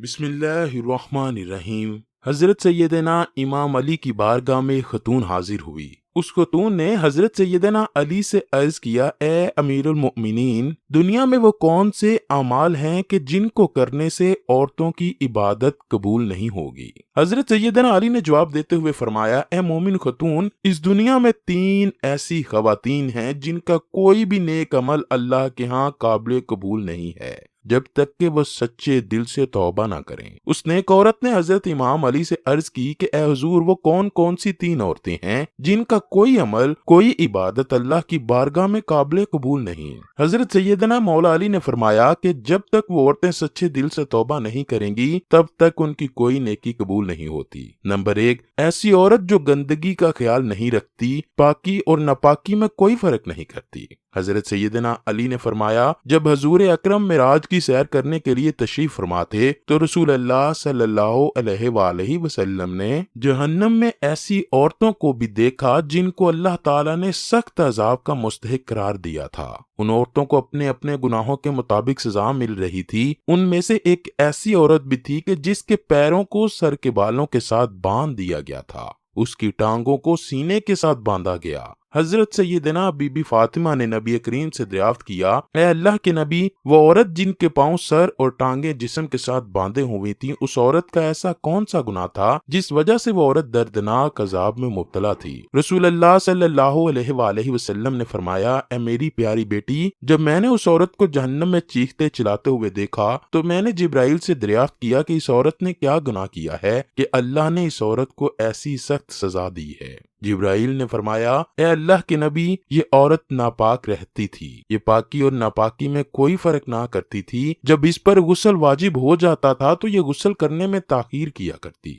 بسم اللہ الرحمن الرحیم۔ حضرت سیدنا امام علی کی بارگاہ میں خاتون حاضر ہوئی۔ اس خاتون نے حضرت سیدنا علی سے عرض کیا، اے امیر المؤمنین، دنیا میں وہ کون سے اعمال ہیں کہ جن کو کرنے سے عورتوں کی عبادت قبول نہیں ہوگی؟ حضرت سیدنا علی نے جواب دیتے ہوئے فرمایا، اے مومن خاتون، اس دنیا میں 3 ایسی خواتین ہیں جن کا کوئی بھی نیک عمل اللہ کے ہاں قابل قبول نہیں ہے جب تک کہ وہ سچے دل سے توبہ نہ کریں۔ اس نیک عورت نے حضرت امام علی سے عرض کی کہ اے حضور، وہ کون کون سی 3 عورتیں ہیں جن کا کوئی عمل، کوئی عبادت اللہ کی بارگاہ میں قابل قبول نہیں؟ حضرت سیدنا مولا علی نے فرمایا کہ جب تک وہ عورتیں سچے دل سے توبہ نہیں کریں گی تب تک ان کی کوئی نیکی قبول نہیں ہوتی۔ نمبر 1، ایسی عورت جو گندگی کا خیال نہیں رکھتی، پاکی اور ناپاکی میں کوئی فرق نہیں کرتی۔ حضرت سیدنا علی نے فرمایا، جب حضور اکرم معراج کی سیر کرنے کے لیے تشریف فرما تھے تو رسول اللہ صلی اللہ علیہ وآلہ وسلم نے جہنم میں ایسی عورتوں کو بھی دیکھا جن کو اللہ تعالیٰ نے سخت عذاب کا مستحق قرار دیا تھا۔ ان عورتوں کو اپنے اپنے گناہوں کے مطابق سزا مل رہی تھی۔ ان میں سے ایک ایسی عورت بھی تھی کہ جس کے پیروں کو سر کے بالوں کے ساتھ باندھ دیا گیا تھا، اس کی ٹانگوں کو سینے کے ساتھ باندھا گیا۔ حضرت سیدنا بی بی فاطمہ نے نبی کریم سے دریافت کیا، اے اللہ کے نبی، وہ عورت جن کے پاؤں سر اور ٹانگیں جسم کے ساتھ باندھے ہوئی تھیں، اس عورت کا ایسا کون سا گناہ تھا جس وجہ سے وہ عورت دردناک عذاب میں مبتلا تھی؟ رسول اللہ صلی اللہ علیہ وآلہ وسلم نے فرمایا، اے میری پیاری بیٹی، جب میں نے اس عورت کو جہنم میں چیختے چلاتے ہوئے دیکھا تو میں نے جبرائیل سے دریافت کیا کہ اس عورت نے کیا گناہ کیا ہے کہ اللہ نے اس عورت کو ایسی سخت سزا دی ہے؟ جبرائیل نے فرمایا، اے اللہ کے نبی، یہ عورت ناپاک رہتی تھی، یہ پاکی اور ناپاکی میں کوئی فرق نہ کرتی تھی۔ جب اس پر غسل واجب ہو جاتا تھا تو یہ غسل کرنے میں تاخیر کیا کرتی،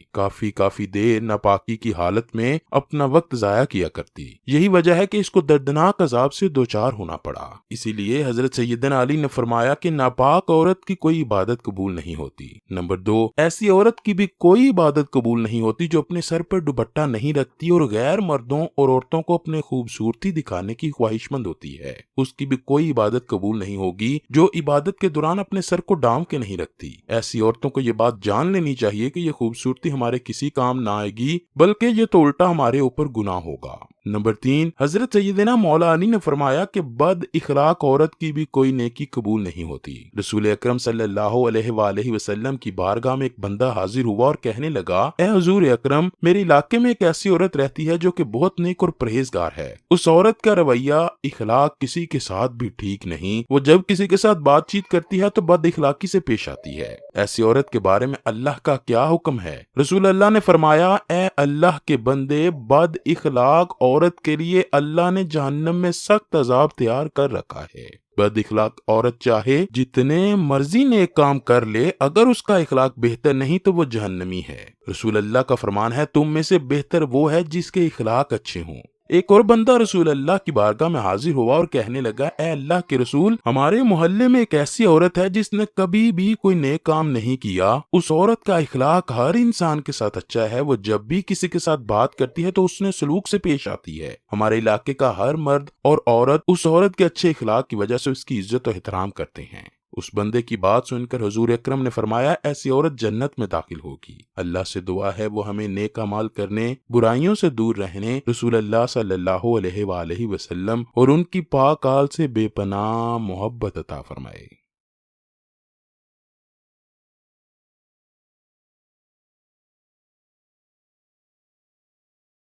کافی دیر ناپاکی کی حالت میں اپنا وقت ضائع کیا کرتی۔ یہی وجہ ہے کہ اس کو دردناک عذاب سے دوچار ہونا پڑا۔ اسی لیے حضرت سیدنا علی نے فرمایا کہ ناپاک عورت کی کوئی عبادت قبول نہیں ہوتی۔ نمبر 2، ایسی عورت کی بھی کوئی عبادت قبول نہیں ہوتی جو اپنے سر پر دوپٹہ نہیں رکھتی اور غیر مردوں اور عورتوں کو اپنے خوبصورتی دکھانے کی خواہش مند ہوتی ہے۔ اس کی بھی کوئی عبادت قبول نہیں ہوگی جو عبادت کے دوران اپنے سر کو ڈام کے نہیں رکھتی۔ ایسی عورتوں کو یہ بات جان لینی چاہیے کہ یہ خوبصورتی ہمارے کسی کام نہ آئے گی، بلکہ یہ تو الٹا ہمارے اوپر گناہ ہوگا۔ نمبر 3، حضرت سیدنا مولا علی نے فرمایا کہ بد اخلاق عورت کی بھی کوئی نیکی قبول نہیں ہوتی۔ رسول اکرم صلی اللہ علیہ وآلہ وسلم کی بارگاہ میں ایک بندہ حاضر ہوا اور کہنے لگا، اے حضور اکرم، میرے علاقے میں ایک ایسی عورت رہتی ہے جو کہ بہت نیک اور پرہیزگار ہے۔ اس عورت کا رویہ، اخلاق کسی کے ساتھ بھی ٹھیک نہیں۔ وہ جب کسی کے ساتھ بات چیت کرتی ہے تو بد اخلاقی سے پیش آتی ہے۔ ایسی عورت کے بارے میں اللہ کا کیا حکم ہے؟ رسول اللہ نے فرمایا، اے اللہ کے بندے، بد اخلاق عورت کے لیے اللہ نے جہنم میں سخت عذاب تیار کر رکھا ہے۔ بد اخلاق عورت چاہے جتنے مرضی نیک کام کر لے، اگر اس کا اخلاق بہتر نہیں تو وہ جہنمی ہے۔ رسول اللہ کا فرمان ہے، تم میں سے بہتر وہ ہے جس کے اخلاق اچھے ہوں۔ ایک اور بندہ رسول اللہ کی بارگاہ میں حاضر ہوا اور کہنے لگا، اے اللہ کے رسول، ہمارے محلے میں ایک ایسی عورت ہے جس نے کبھی بھی کوئی نیک کام نہیں کیا۔ اس عورت کا اخلاق ہر انسان کے ساتھ اچھا ہے، وہ جب بھی کسی کے ساتھ بات کرتی ہے تو اس نے سلوک سے پیش آتی ہے۔ ہمارے علاقے کا ہر مرد اور عورت اس عورت کے اچھے اخلاق کی وجہ سے اس کی عزت و احترام کرتے ہیں۔ اس بندے کی بات سن کر حضور اکرم نے فرمایا، ایسی عورت جنت میں داخل ہوگی۔ اللہ سے دعا ہے وہ ہمیں نیک اعمال کرنے، برائیوں سے دور رہنے، رسول اللہ صلی اللہ علیہ وآلہ وسلم اور ان کی پاک آل سے بے پناہ محبت عطا فرمائے۔